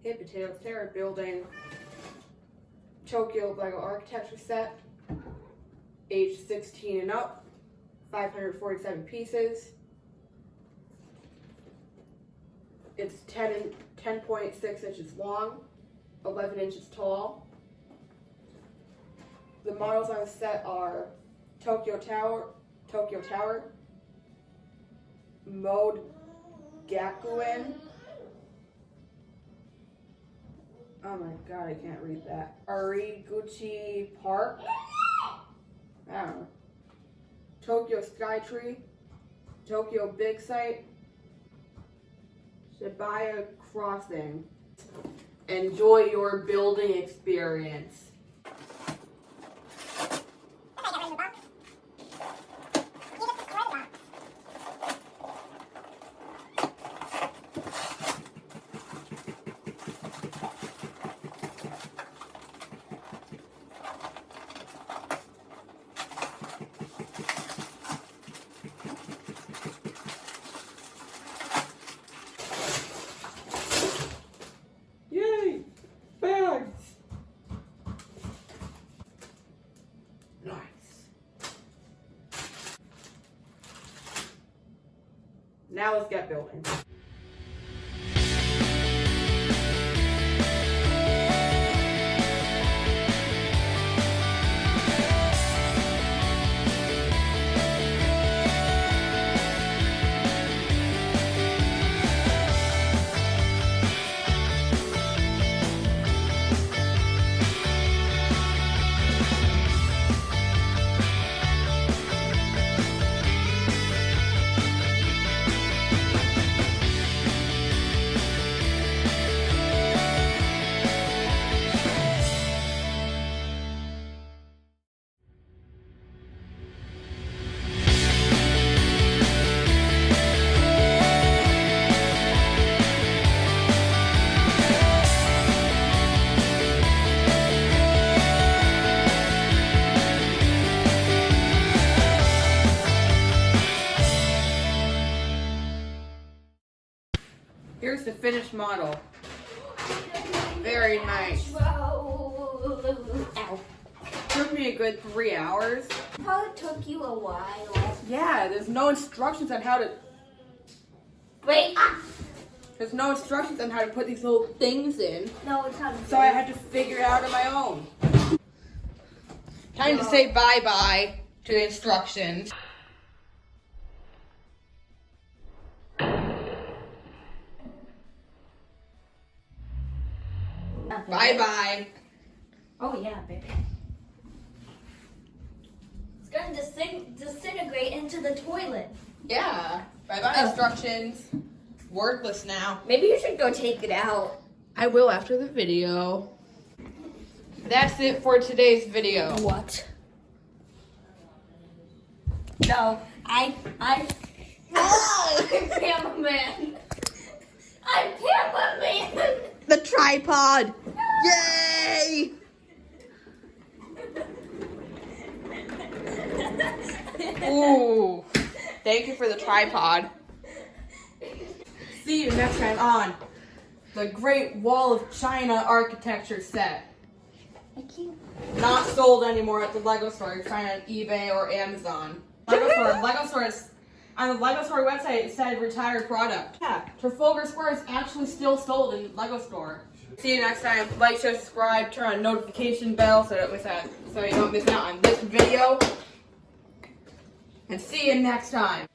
Hey potatoes, today we're building Tokyo Lego architecture set, age 16 and up, 547 pieces. It's 10.6 inches long, 11 inches tall. The models on the set are Tokyo Tower, Mode Gakuen. Oh my god, I can't read that. Ariguchi Park. I don't know. Tokyo Skytree. Tokyo Big Site. Shibuya Crossing. Enjoy your building experience. Yay! Bags! Nice. Now let's get building. Here's the finished model. Very nice. Ow. Took me a good 3 hours. Probably took you a while. Yeah, there's no instructions on how to. Wait. There's no instructions on how to put these little things in. No, it's not. So I had to figure it out on my own. Time to say bye-bye to the instructions. Bye-bye. Oh yeah, baby. It's gonna disintegrate into the toilet. Yeah. Bye-bye instructions. Wordless now. Maybe you should go take it out. I will after the video. That's it for today's video. What? No, I'm cameraman. I'm cameraman. The tripod. Yay! Ooh. Thank you for the tripod. See you next time on the Great Wall of China architecture set. Thank you. Not sold anymore at the Lego store. You're trying on eBay or Amazon. Lego store is on the Lego store website. It said retired product. Yeah, Trafalgar Square is actually still sold in the Lego store. See you next time. Like, share, subscribe, turn on notification bell so you don't miss out on this video. And see you next time.